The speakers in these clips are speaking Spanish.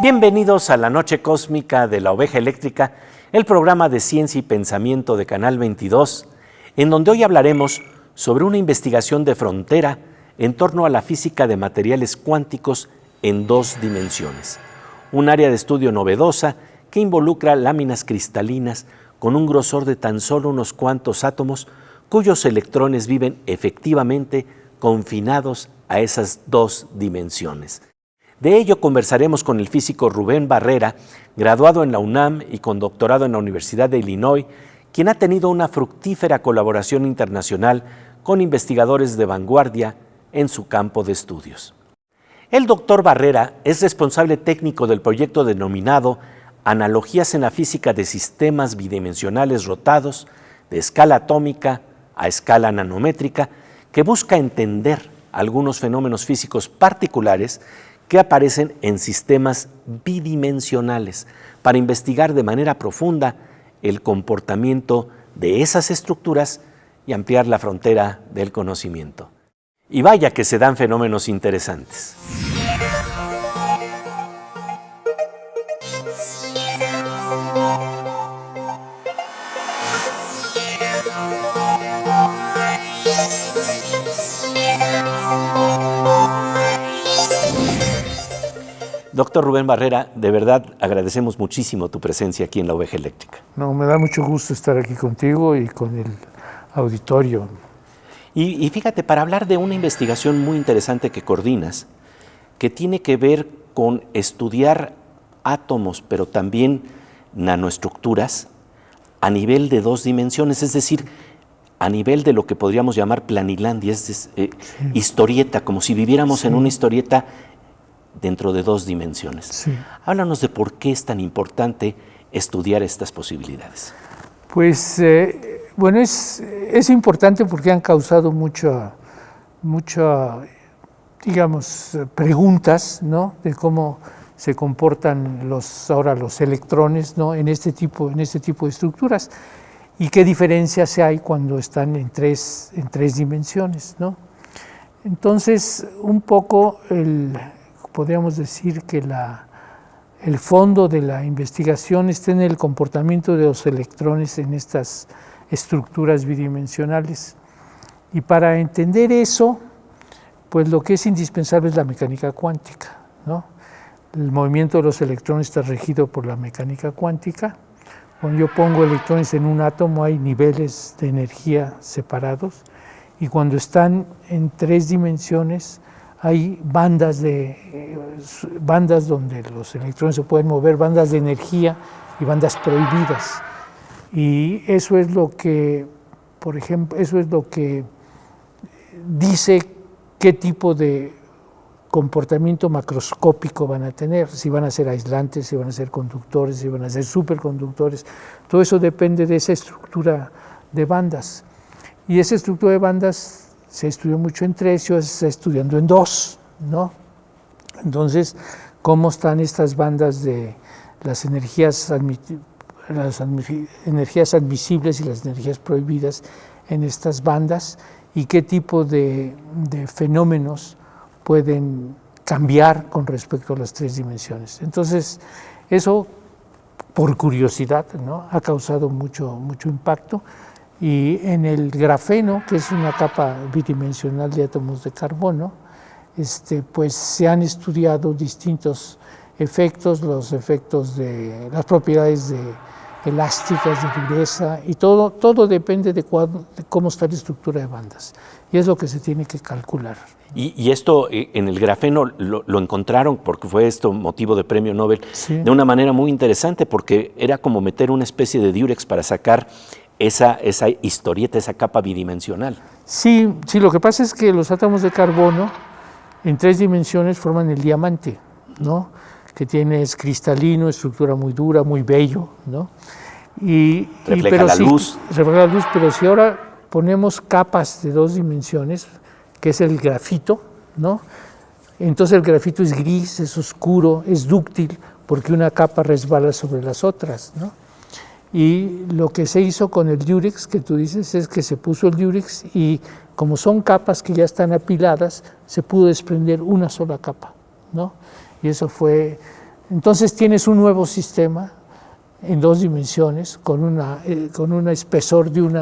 Bienvenidos a la Noche Cósmica de la Oveja Eléctrica, el programa de ciencia y pensamiento de Canal 22, en donde hoy hablaremos sobre una investigación de frontera en torno a la física de materiales cuánticos en 2 dimensiones. Un área de estudio novedosa que involucra láminas cristalinas con un grosor de tan solo unos cuantos átomos, cuyos electrones viven efectivamente confinados a esas 2 dimensiones. De ello conversaremos con el físico Rubén Barrera, graduado en la UNAM y con doctorado en la Universidad de Illinois, quien ha tenido una fructífera colaboración internacional con investigadores de vanguardia en su campo de estudios. El doctor Barrera es responsable técnico del proyecto denominado Analogías en la física de sistemas bidimensionales rotados de escala atómica a escala nanométrica, que busca entender algunos fenómenos físicos particulares que aparecen en sistemas bidimensionales para investigar de manera profunda el comportamiento de esas estructuras y ampliar la frontera del conocimiento. Y vaya que se dan fenómenos interesantes. Doctor Rubén Barrera, de verdad agradecemos muchísimo tu presencia aquí en la Oveja Eléctrica. No, me da mucho gusto estar aquí contigo y con el auditorio. Y fíjate, para hablar de una investigación muy interesante que coordinas, que tiene que ver con estudiar átomos, pero también nanoestructuras a nivel de 2 dimensiones, es decir, a nivel de lo que podríamos llamar planilandia, es historieta, como si viviéramos en una historieta dentro de 2 dimensiones. Sí. Háblanos de por qué es tan importante estudiar estas posibilidades. Pues, bueno, es importante porque han causado mucha, digamos, preguntas, ¿no?, de cómo se comportan ahora los electrones, ¿no?, en este tipo de estructuras, y qué diferencias hay cuando están en tres dimensiones, ¿no? Entonces, un poco podríamos decir que el fondo de la investigación está en el comportamiento de los electrones en estas estructuras bidimensionales. Y para entender eso, pues lo que es indispensable es la mecánica cuántica, ¿no? El movimiento de los electrones está regido por la mecánica cuántica. Cuando yo pongo electrones en un átomo hay niveles de energía separados, y cuando están en 3 dimensiones hay bandas donde los electrones se pueden mover, bandas de energía y bandas prohibidas. Y eso es lo que, por ejemplo, dice qué tipo de comportamiento macroscópico van a tener, si van a ser aislantes, si van a ser conductores, si van a ser superconductores. Todo eso depende de esa estructura de bandas. Y esa estructura de bandas se estudió mucho en 3, se está estudiando en 2, ¿no? Entonces, ¿cómo están estas bandas de las energías admisibles y las energías prohibidas en estas bandas? ¿Y qué tipo de fenómenos pueden cambiar con respecto a las 3 dimensiones? Entonces, eso, por curiosidad, ¿no?, ha causado mucho impacto. Y en el grafeno, que es una capa bidimensional de átomos de carbono, pues se han estudiado distintos efectos, los efectos de las propiedades elásticas, de dureza, y todo depende de cómo está la estructura de bandas. Y es lo que se tiene que calcular. Y esto en el grafeno lo encontraron, porque fue esto motivo de premio Nobel, Sí. de una manera muy interesante, porque era como meter una especie de diurex para sacar esa historieta, esa capa bidimensional. Sí, lo que pasa es que los átomos de carbono en 3 dimensiones forman el diamante, ¿no? Que es cristalino, estructura muy dura, muy bello, ¿no? Refleja la luz. Refleja la luz, pero si ahora ponemos capas de 2 dimensiones, que es el grafito, ¿no? Entonces el grafito es gris, es oscuro, es dúctil, porque una capa resbala sobre las otras, ¿no? Y lo que se hizo con el diurex, que tú dices, es que se puso el diurex y como son capas que ya están apiladas, se pudo desprender una sola capa, ¿no? Y eso fue... Entonces tienes un nuevo sistema en 2 dimensiones con un espesor de un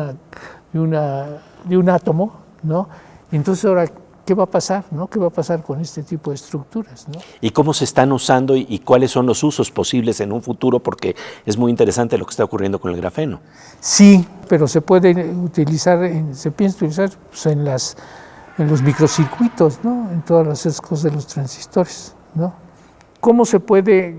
átomo, ¿no? Entonces ahora, ¿qué va a pasar, no? ¿Qué va a pasar con este tipo de estructuras, ¿no? ¿Y cómo se están usando y cuáles son los usos posibles en un futuro? Porque es muy interesante lo que está ocurriendo con el grafeno. Sí, pero se puede utilizar, se piensa utilizar pues, en los microcircuitos, ¿no? En todas las cosas de los transistores, ¿no? ¿Cómo se puede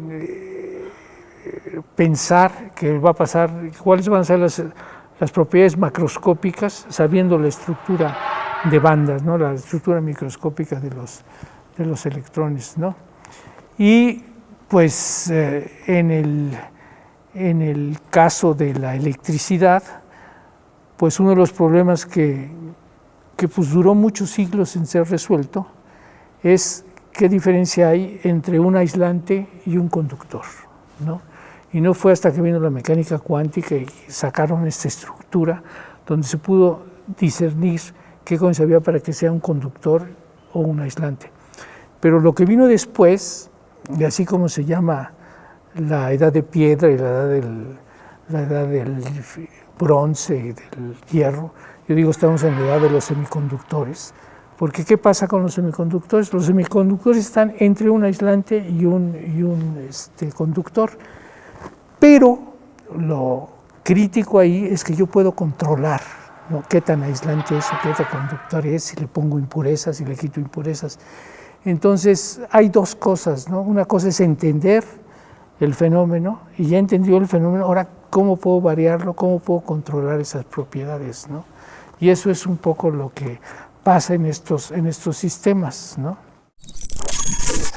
pensar que va a pasar, cuáles van a ser las propiedades macroscópicas, sabiendo la estructura de bandas, ¿no? La estructura microscópica de los electrones, ¿no? Y pues en el caso de la electricidad, pues uno de los problemas que pues duró muchos siglos en ser resuelto es qué diferencia hay entre un aislante y un conductor, ¿no? Y no fue hasta que vino la mecánica cuántica y sacaron esta estructura donde se pudo discernir qué cosa había para que sea un conductor o un aislante. Pero lo que vino después, y así como se llama la edad de piedra y la edad del bronce y del hierro, yo digo estamos en la edad de los semiconductores, porque ¿qué pasa con los semiconductores? Los semiconductores están entre un aislante y un conductor, pero lo crítico ahí es que yo puedo controlar, ¿no? Qué tan aislante es o qué tan conductor es, si le pongo impurezas, si le quito impurezas. Entonces hay 2 cosas, ¿no? Una cosa es entender el fenómeno, y ya entendió el fenómeno, ahora cómo puedo variarlo, cómo puedo controlar esas propiedades, ¿no? Y eso es un poco lo que pasa en estos sistemas, ¿no?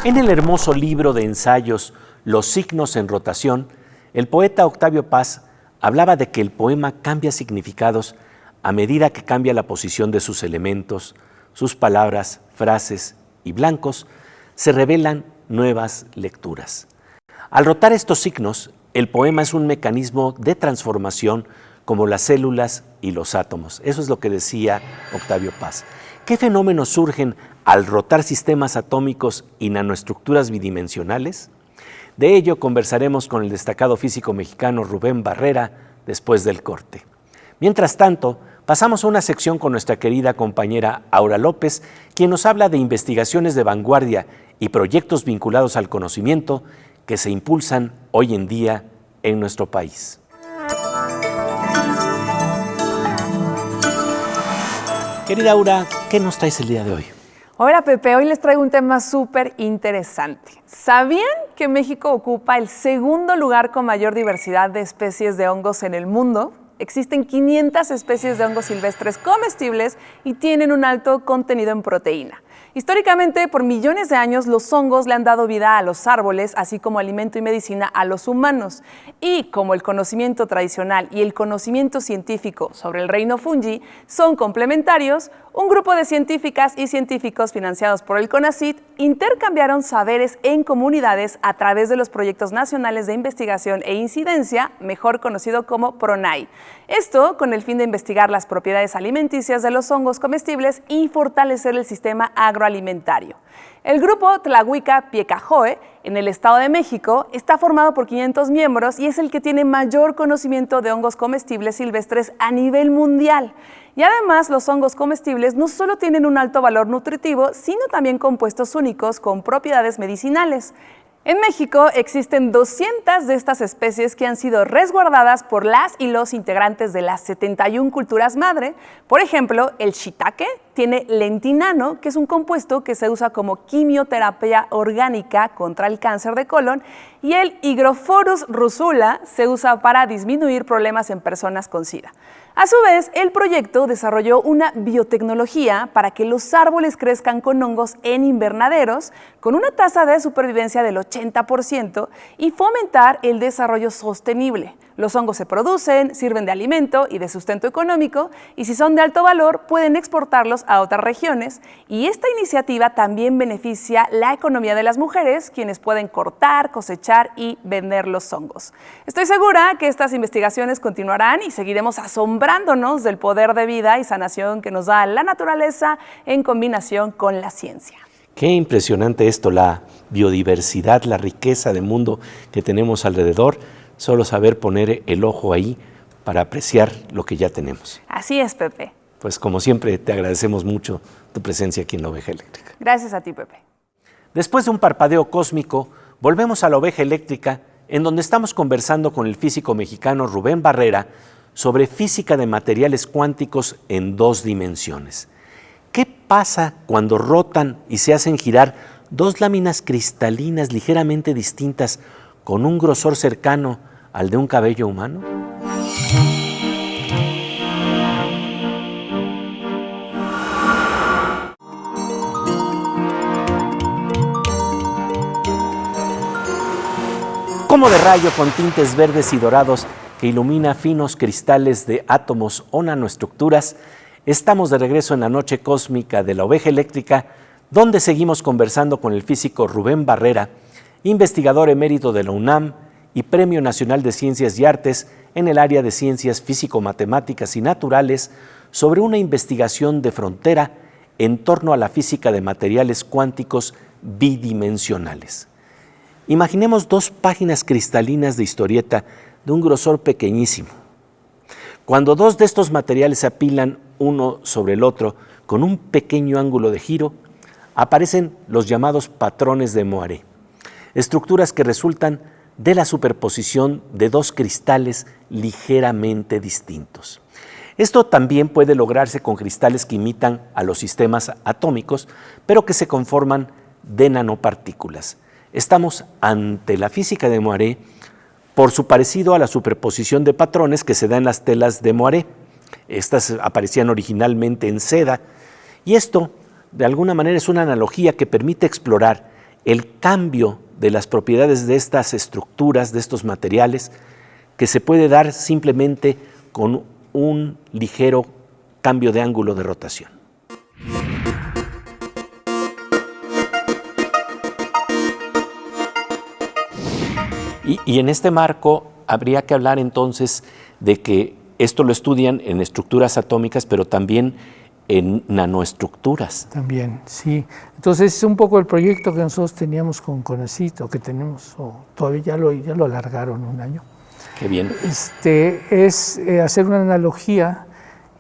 En el hermoso libro de ensayos Los signos en rotación, el poeta Octavio Paz hablaba de que el poema cambia significados a medida que cambia la posición de sus elementos, sus palabras, frases y blancos, se revelan nuevas lecturas. Al rotar estos signos, el poema es un mecanismo de transformación como las células y los átomos. Eso es lo que decía Octavio Paz. ¿Qué fenómenos surgen al rotar sistemas atómicos y nanoestructuras bidimensionales? De ello conversaremos con el destacado físico mexicano Rubén Barrera después del corte. Mientras tanto, pasamos a una sección con nuestra querida compañera Aura López, quien nos habla de investigaciones de vanguardia y proyectos vinculados al conocimiento que se impulsan hoy en día en nuestro país. Querida Aura, ¿qué nos traes el día de hoy? Hola Pepe, hoy les traigo un tema súper interesante. ¿Sabían que México ocupa el 2º lugar con mayor diversidad de especies de hongos en el mundo? Existen 500 especies de hongos silvestres comestibles y tienen un alto contenido en proteína. Históricamente, por millones de años, los hongos le han dado vida a los árboles, así como alimento y medicina a los humanos. Y como el conocimiento tradicional y el conocimiento científico sobre el reino fungi son complementarios, un grupo de científicas y científicos financiados por el CONACYT intercambiaron saberes en comunidades a través de los proyectos nacionales de investigación e incidencia, mejor conocido como PRONAI. Esto con el fin de investigar las propiedades alimenticias de los hongos comestibles y fortalecer el sistema agroalimentario. El grupo Tlahuica-Piecajoe, en el Estado de México, está formado por 500 miembros y es el que tiene mayor conocimiento de hongos comestibles silvestres a nivel mundial. Y además, los hongos comestibles no solo tienen un alto valor nutritivo, sino también compuestos únicos con propiedades medicinales. En México existen 200 de estas especies que han sido resguardadas por las y los integrantes de las 71 culturas madre. Por ejemplo, el shiitake tiene lentinano, que es un compuesto que se usa como quimioterapia orgánica contra el cáncer de colon, y el Hygrophorus rusula se usa para disminuir problemas en personas con SIDA. A su vez, el proyecto desarrolló una biotecnología para que los árboles crezcan con hongos en invernaderos, con una tasa de supervivencia del 80% y fomentar el desarrollo sostenible. Los hongos se producen, sirven de alimento y de sustento económico, y si son de alto valor, pueden exportarlos a otras regiones. Y esta iniciativa también beneficia la economía de las mujeres, quienes pueden cortar, cosechar y vender los hongos. Estoy segura que estas investigaciones continuarán y seguiremos asombrándonos del poder de vida y sanación que nos da la naturaleza en combinación con la ciencia. Qué impresionante esto, la biodiversidad, la riqueza de mundo que tenemos alrededor. Solo saber poner el ojo ahí para apreciar lo que ya tenemos. Así es, Pepe. Pues como siempre, te agradecemos mucho tu presencia aquí en La Oveja Eléctrica. Gracias a ti, Pepe. Después de un parpadeo cósmico, volvemos a La Oveja Eléctrica, en donde estamos conversando con el físico mexicano Rubén Barrera sobre física de materiales cuánticos en 2 dimensiones. ¿Qué pasa cuando rotan y se hacen girar 2 láminas cristalinas ligeramente distintas con un grosor cercano al de un cabello humano? Como de rayo con tintes verdes y dorados que ilumina finos cristales de átomos o nanoestructuras, estamos de regreso en la noche cósmica de La Oveja Eléctrica, donde seguimos conversando con el físico Rubén Barrera, investigador emérito de la UNAM y Premio Nacional de Ciencias y Artes en el área de Ciencias Físico-Matemáticas y Naturales, sobre una investigación de frontera en torno a la física de materiales cuánticos bidimensionales. Imaginemos 2 páginas cristalinas de historieta de un grosor pequeñísimo. Cuando 2 de estos materiales se apilan uno sobre el otro con un pequeño ángulo de giro, aparecen los llamados patrones de Moiré, estructuras que resultan de la superposición de 2 cristales ligeramente distintos. Esto también puede lograrse con cristales que imitan a los sistemas atómicos, pero que se conforman de nanopartículas. Estamos ante la física de Moiré por su parecido a la superposición de patrones que se da en las telas de Moiré. Estas aparecían originalmente en seda, y esto, de alguna manera, es una analogía que permite explorar el cambio de las propiedades de estas estructuras, de estos materiales, que se puede dar simplemente con un ligero cambio de ángulo de rotación. Y en este marco habría que hablar entonces de que esto lo estudian en estructuras atómicas, pero también en nanoestructuras. También, sí. Entonces es un poco el proyecto que nosotros teníamos con CONACYT, o que tenemos, o todavía ya lo alargaron 1 año. Qué bien. Es hacer una analogía,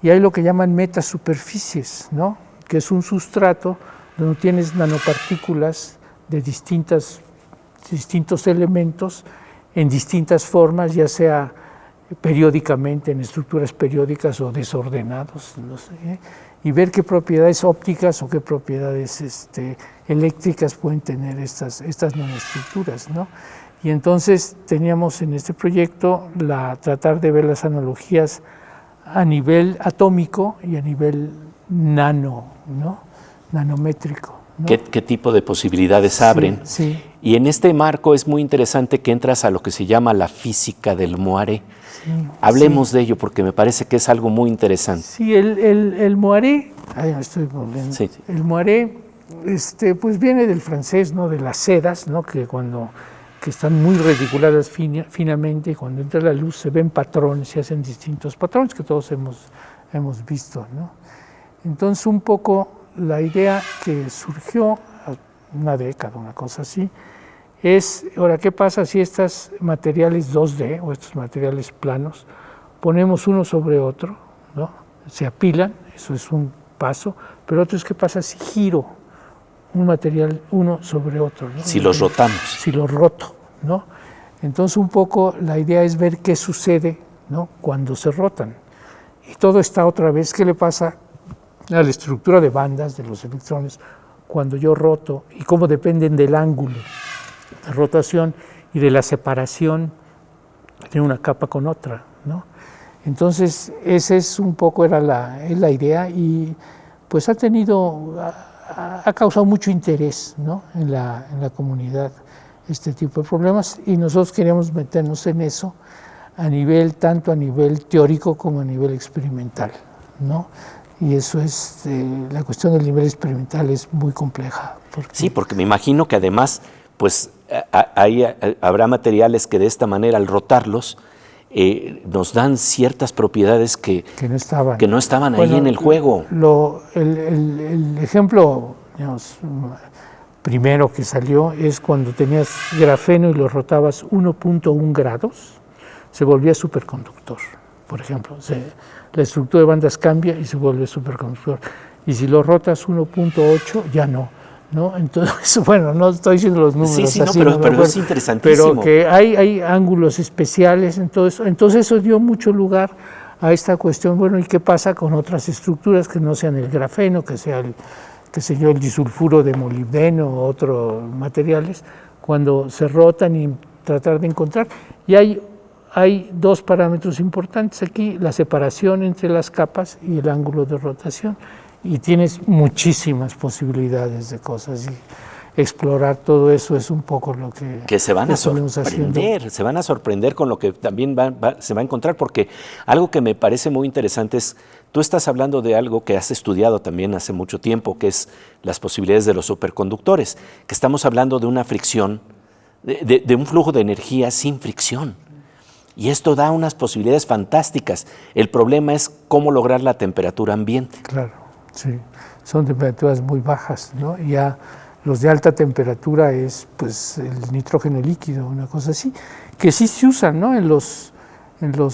y hay lo que llaman metasuperficies, ¿no? Que es un sustrato donde tienes nanopartículas de distintos elementos en distintas formas, ya sea periódicamente, en estructuras periódicas o desordenados, no sé, y ver qué propiedades ópticas o qué propiedades eléctricas pueden tener estas nanoestructuras, ¿no? Y entonces teníamos en este proyecto tratar de ver las analogías a nivel atómico y a nivel nanométrico, ¿no? ¿Qué tipo de posibilidades abren? Sí. Y en este marco es muy interesante que entras a lo que se llama la física del Moiré. Sí, hablemos de ello, porque me parece que es algo muy interesante. Sí, el Moiré, estoy volviendo. Sí. El Moiré, pues viene del francés, ¿no? De las sedas, ¿no? Que están muy reticuladas finamente, y cuando entra la luz se ven patrones, se hacen distintos patrones que todos hemos visto, ¿no? Entonces, un poco la idea que surgió, 1 década, una cosa así, es, ahora, ¿qué pasa si estos materiales 2D o estos materiales planos ponemos uno sobre otro, ¿no? Se apilan, eso es un paso, pero otro es qué pasa si giro un material uno sobre otro, ¿no? Si los rotamos. Si los roto, ¿no? Entonces un poco la idea es ver qué sucede, ¿no?, cuando se rotan. Y todo está otra vez, ¿qué le pasa a la estructura de bandas de los electrones cuando yo roto y cómo dependen del ángulo de rotación y de la separación de una capa con otra, ¿no? Entonces, esa es un poco es la idea y pues ha causado mucho interés, ¿no?, en la comunidad este tipo de problemas y nosotros queríamos meternos en eso tanto a nivel teórico como a nivel experimental, ¿no? Y eso es, la cuestión del nivel experimental es muy compleja. Sí, porque me imagino que además, pues, habrá materiales que de esta manera, al rotarlos, nos dan ciertas propiedades que no estaban ahí en el juego. El ejemplo, digamos, primero que salió es cuando tenías grafeno y lo rotabas 1.1 grados, se volvía superconductor, por ejemplo. La estructura de bandas cambia y se vuelve superconductor. Y si lo rotas 1.8, ya no. Entonces, bueno, no estoy diciendo los números sí, así, pero es interesantísimo. Pero que hay ángulos especiales, entonces eso dio mucho lugar a esta cuestión, bueno, ¿y qué pasa con otras estructuras que no sean el grafeno, que sea el disulfuro de molibdeno o otros materiales, cuando se rotan y tratar de encontrar? Y hay dos parámetros importantes aquí, la separación entre las capas y el ángulo de rotación. Y tienes muchísimas posibilidades de cosas y explorar todo eso es un poco lo que se van a sorprender con lo que también se va a encontrar, porque algo que me parece muy interesante es, tú estás hablando de algo que has estudiado también hace mucho tiempo, que es las posibilidades de los superconductores, que estamos hablando de una fricción, de un flujo de energía sin fricción. Y esto da unas posibilidades fantásticas. El problema es cómo lograr la temperatura ambiente. Claro. Sí, son temperaturas muy bajas, ¿no? Ya los de alta temperatura es pues el nitrógeno líquido, una cosa así, que sí se usan, ¿no? En el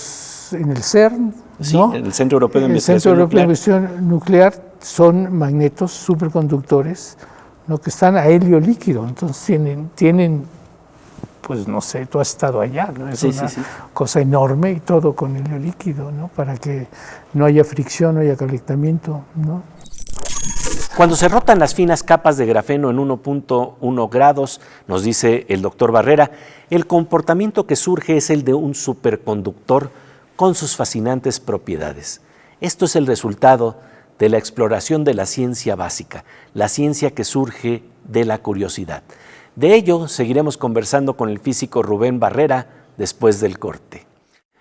CERN, sí, ¿no? En el Centro Europeo de Investigación Nuclear son magnetos superconductores, ¿no?, que están a helio líquido, entonces tienen pues no sé, tú has estado allá, ¿no? Es una cosa enorme y todo con helio líquido, ¿no?, para que no haya fricción, no haya calentamiento, ¿no? Cuando se rotan las finas capas de grafeno en 1.1 grados, nos dice el doctor Barrera, el comportamiento que surge es el de un superconductor con sus fascinantes propiedades. Esto es el resultado de la exploración de la ciencia básica, la ciencia que surge de la curiosidad. De ello seguiremos conversando con el físico Rubén Barrera después del corte.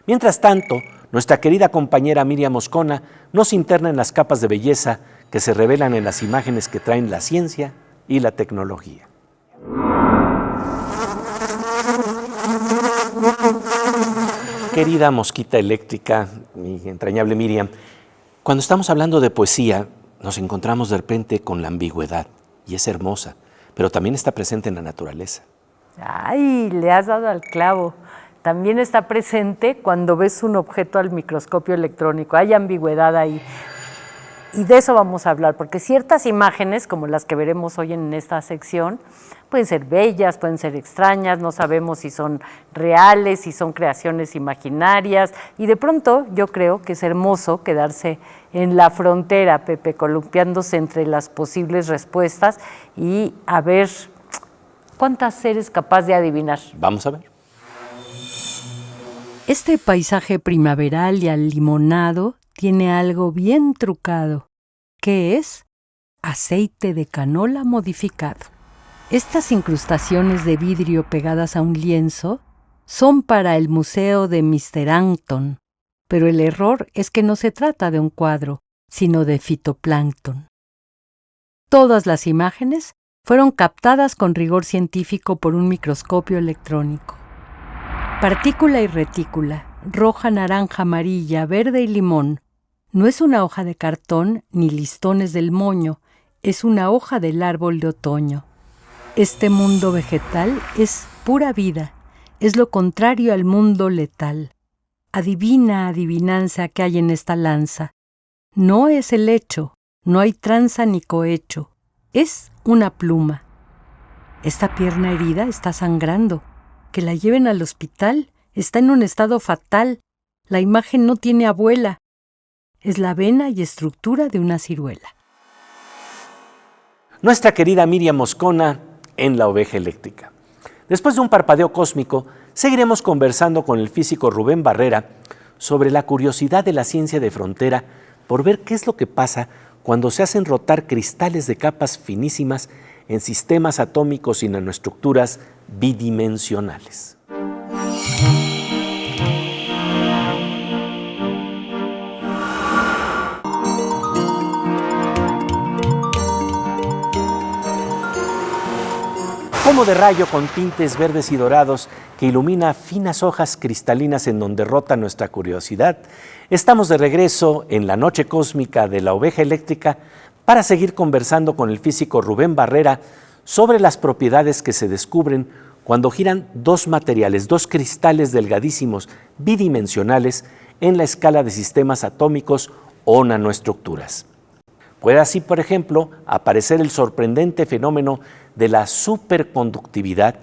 Mientras tanto, nuestra querida compañera Miriam Moscona nos interna en las capas de belleza que se revelan en las imágenes que traen la ciencia y la tecnología. Querida mosquita eléctrica, mi entrañable Miriam, cuando estamos hablando de poesía, nos encontramos de repente con la ambigüedad, y es hermosa, pero también está presente en la naturaleza. ¡Ay! Le has dado al clavo. También está presente cuando ves un objeto al microscopio electrónico. Hay ambigüedad ahí. Y de eso vamos a hablar, porque ciertas imágenes, como las que veremos hoy en esta sección, pueden ser bellas, pueden ser extrañas, no sabemos si son reales, si son creaciones imaginarias, y de pronto yo creo que es hermoso quedarse en la frontera, Pepe, columpiándose entre las posibles respuestas y a ver cuántas eres capaz de adivinar. Vamos a ver. Este paisaje primaveral y alimonado tiene algo bien trucado, que es aceite de canola modificado. Estas incrustaciones de vidrio pegadas a un lienzo son para el Museo de Mr. Anton, pero el error es que no se trata de un cuadro, sino de fitoplancton. Todas las imágenes fueron captadas con rigor científico por un microscopio electrónico. Partícula y retícula, roja, naranja, amarilla, verde y limón. No es una hoja de cartón ni listones del moño, es una hoja del árbol de otoño. Este mundo vegetal es pura vida, es lo contrario al mundo letal. Adivina, adivinanza que hay en esta lanza. No es el hecho, no hay tranza ni cohecho. Es una pluma. Esta pierna herida está sangrando. Que la lleven al hospital. Está en un estado fatal. La imagen no tiene abuela. Es la vena y estructura de una ciruela. Nuestra querida Miriam Moscona en La Oveja Eléctrica. Después de un parpadeo cósmico, seguiremos conversando con el físico Rubén Barrera sobre la curiosidad de la ciencia de frontera por ver qué es lo que pasa cuando se hacen rotar cristales de capas finísimas en sistemas atómicos y nanoestructuras bidimensionales. Como de rayo con tintes verdes y dorados que ilumina finas hojas cristalinas en donde rota nuestra curiosidad, estamos de regreso en la noche cósmica de La Oveja Eléctrica para seguir conversando con el físico Rubén Barrera sobre las propiedades que se descubren cuando giran dos materiales, dos cristales delgadísimos bidimensionales en la escala de sistemas atómicos o nanoestructuras. Puede así, por ejemplo, aparecer el sorprendente fenómeno de la superconductividad,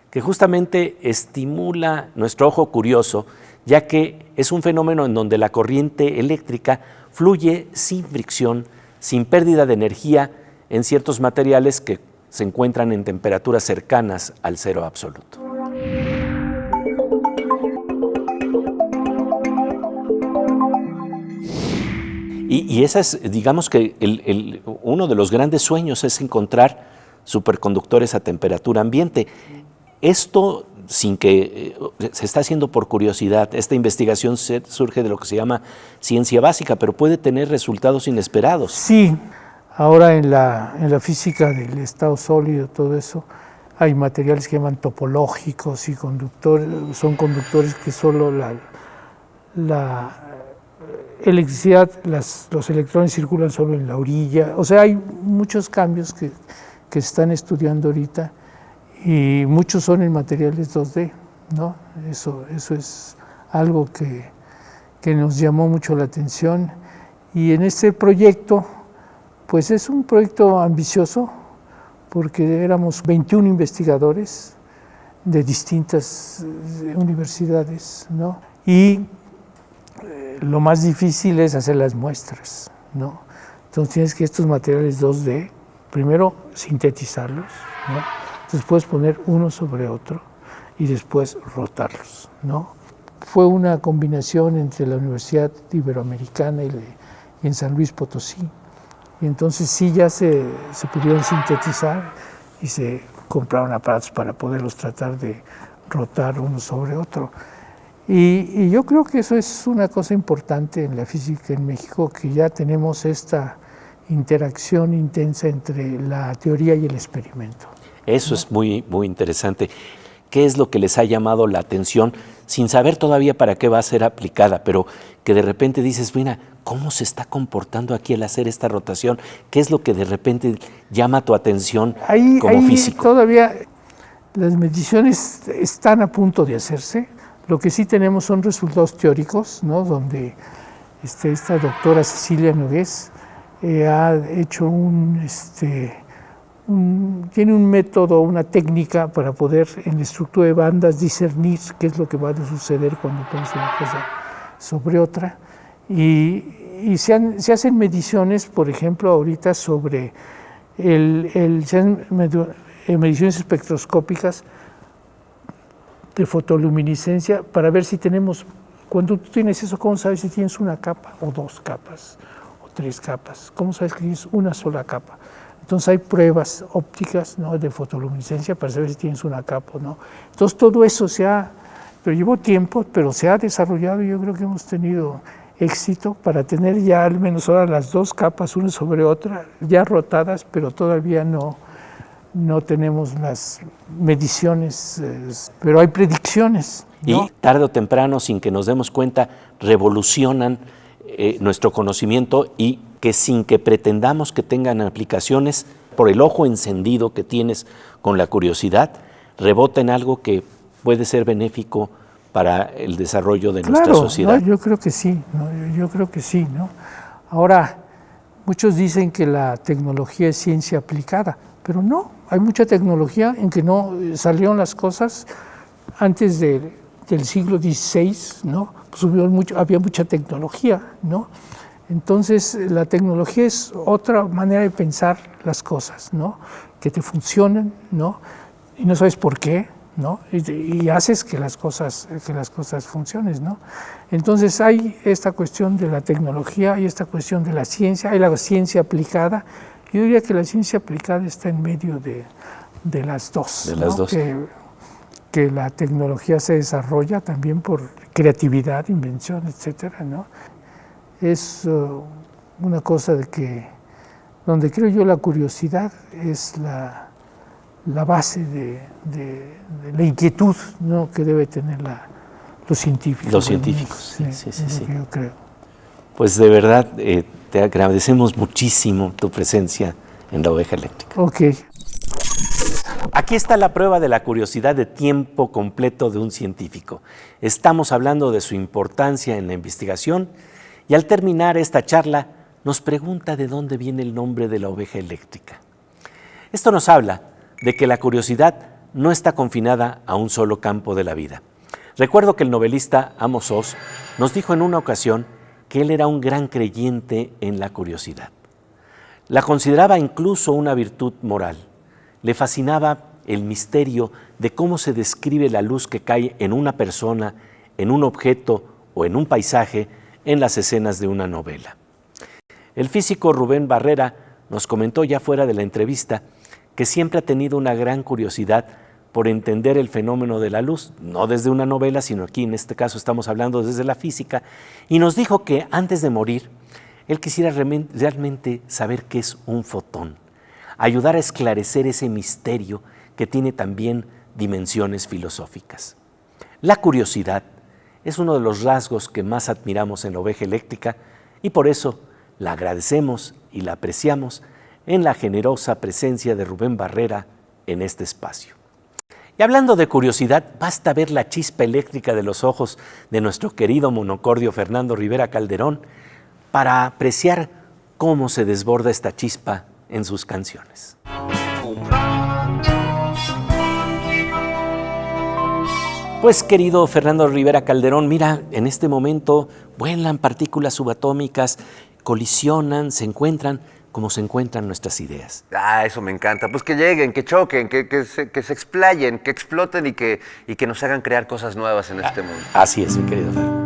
que justamente estimula nuestro ojo curioso, ya que es un fenómeno en donde la corriente eléctrica fluye sin fricción, sin pérdida de energía en ciertos materiales que se encuentran en temperaturas cercanas al cero absoluto. Y esa es, digamos que uno de los grandes sueños es encontrar superconductores a temperatura ambiente. Esto, sin que se está haciendo por curiosidad, esta investigación surge de lo que se llama ciencia básica, pero puede tener resultados inesperados. Sí, ahora en la física del estado sólido, todo eso, hay materiales que llaman topológicos y son conductores que solo la electricidad, los electrones circulan solo en la orilla. O sea, hay muchos cambios que se están estudiando ahorita y muchos son en materiales 2D, ¿no? Eso es algo que nos llamó mucho la atención. Y en este proyecto, pues es un proyecto ambicioso porque éramos 21 investigadores de distintas universidades, ¿no? Y lo más difícil es hacer las muestras, ¿no? Entonces tienes que estos materiales 2D, primero sintetizarlos, ¿no? Después poner uno sobre otro y después rotarlos, ¿no? Fue una combinación entre la Universidad Iberoamericana y en San Luis Potosí. Y entonces sí ya se pudieron sintetizar y se compraron aparatos para poderlos tratar de rotar uno sobre otro. Y yo creo que eso es una cosa importante en la física en México, que ya tenemos esta interacción intensa entre la teoría y el experimento. Eso es muy, muy interesante. ¿Qué es lo que les ha llamado la atención, sin saber todavía para qué va a ser aplicada, pero que de repente dices, mira, ¿cómo se está comportando aquí al hacer esta rotación? ¿Qué es lo que de repente llama tu atención como físico? Todavía las mediciones están a punto de hacerse. Lo que sí tenemos son resultados teóricos, ¿no? Donde esta doctora Cecilia Nogués ha hecho tiene un método, una técnica para poder en la estructura de bandas discernir qué es lo que va a suceder cuando pones una cosa sobre otra. Y se hacen mediciones, por ejemplo, ahorita sobre mediciones espectroscópicas de fotoluminiscencia para ver si tenemos, cuando tú tienes eso, ¿cómo sabes si tienes una capa o dos capas o tres capas? ¿Cómo sabes que tienes una sola capa? Entonces hay pruebas ópticas, ¿no?, de fotoluminiscencia para saber si tienes una capa o no. Entonces todo eso pero llevó tiempo, pero se ha desarrollado y yo creo que hemos tenido éxito para tener ya al menos ahora las dos capas una sobre otra, ya rotadas, pero todavía no tenemos las mediciones, pero hay predicciones, ¿no? Y tarde o temprano, sin que nos demos cuenta, revolucionan nuestro conocimiento y que sin que pretendamos que tengan aplicaciones, por el ojo encendido que tienes con la curiosidad, rebota en algo que puede ser benéfico para el desarrollo de nuestra sociedad. No, yo creo que sí, ¿no? Yo creo que sí, ¿no? Ahora, Muchos dicen que la tecnología es ciencia aplicada, pero no, hay mucha tecnología en que no salieron las cosas antes del siglo XVI, ¿no? Pues había mucha tecnología, ¿no? Entonces, la tecnología es otra manera de pensar las cosas, ¿no? Que te funcionan, ¿no? Y no sabes por qué, ¿no? Y haces que las cosas funcionen, ¿no? Entonces, hay esta cuestión de la tecnología, hay esta cuestión de la ciencia, hay la ciencia aplicada. Yo diría que la ciencia aplicada está en medio de las dos. De las dos. Que la tecnología se desarrolla también por creatividad, invención, etcétera, ¿no? Es una cosa donde creo yo la curiosidad es la base de la inquietud, ¿no? Que debe tener los científicos. Los científicos, sí. Yo creo. Pues de verdad te agradecemos muchísimo tu presencia en La Oveja Eléctrica. Ok. Aquí está la prueba de la curiosidad de tiempo completo de un científico. Estamos hablando de su importancia en la investigación y al terminar esta charla nos pregunta de dónde viene el nombre de la oveja eléctrica. Esto nos habla de que la curiosidad no está confinada a un solo campo de la vida. Recuerdo que el novelista Amos Oz nos dijo en una ocasión que él era un gran creyente en la curiosidad. La consideraba incluso una virtud moral. Le fascinaba el misterio de cómo se describe la luz que cae en una persona, en un objeto o en un paisaje en las escenas de una novela. El físico Rubén Barrera nos comentó ya fuera de la entrevista que siempre ha tenido una gran curiosidad por entender el fenómeno de la luz, no desde una novela, sino aquí en este caso estamos hablando desde la física, y nos dijo que antes de morir, él quisiera realmente saber qué es un fotón, ayudar a esclarecer ese misterio que tiene también dimensiones filosóficas. La curiosidad es uno de los rasgos que más admiramos en La Oveja Eléctrica y por eso la agradecemos y la apreciamos en la generosa presencia de Rubén Barrera en este espacio. Y hablando de curiosidad, basta ver la chispa eléctrica de los ojos de nuestro querido monocordio Fernando Rivera Calderón para apreciar cómo se desborda esta chispa en sus canciones. Pues querido Fernando Rivera Calderón, mira, en este momento vuelan partículas subatómicas, colisionan, se encuentran como se encuentran nuestras ideas. Ah, eso me encanta. Pues que lleguen, que choquen, que se explayen, que exploten y que nos hagan crear cosas nuevas en este mundo. Así es, mi querido Fernando.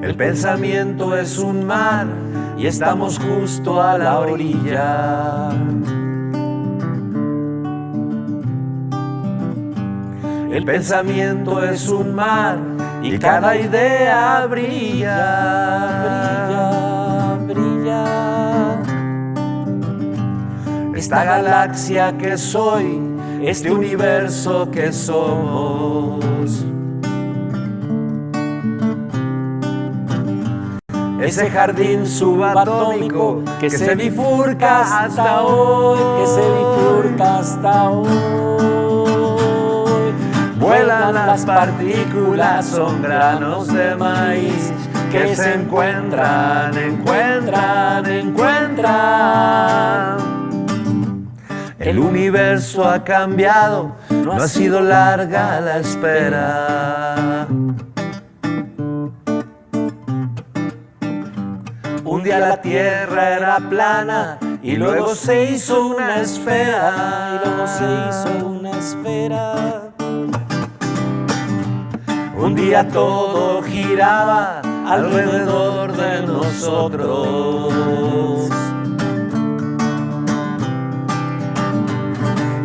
El pensamiento es un mar y estamos justo a la orilla. El pensamiento es un mar y cada idea brilla, brilla. Esta galaxia que soy, este universo que somos. Ese jardín subatómico que se bifurca hasta hoy, que se bifurca hasta hoy. Vuelan las partículas, son granos de maíz que se encuentran. El universo ha cambiado, no ha sido larga la espera. Un día la Tierra era plana y luego se hizo una esfera. Un día todo giraba alrededor de nosotros.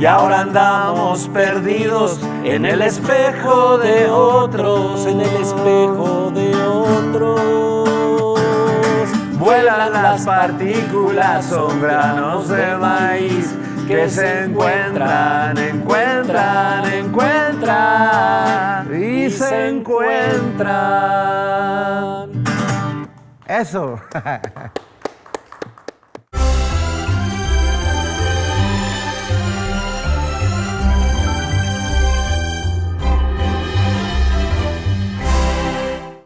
Y ahora andamos perdidos en el espejo de otros, Vuelan las partículas, son granos de maíz que se encuentran y se encuentran. Eso.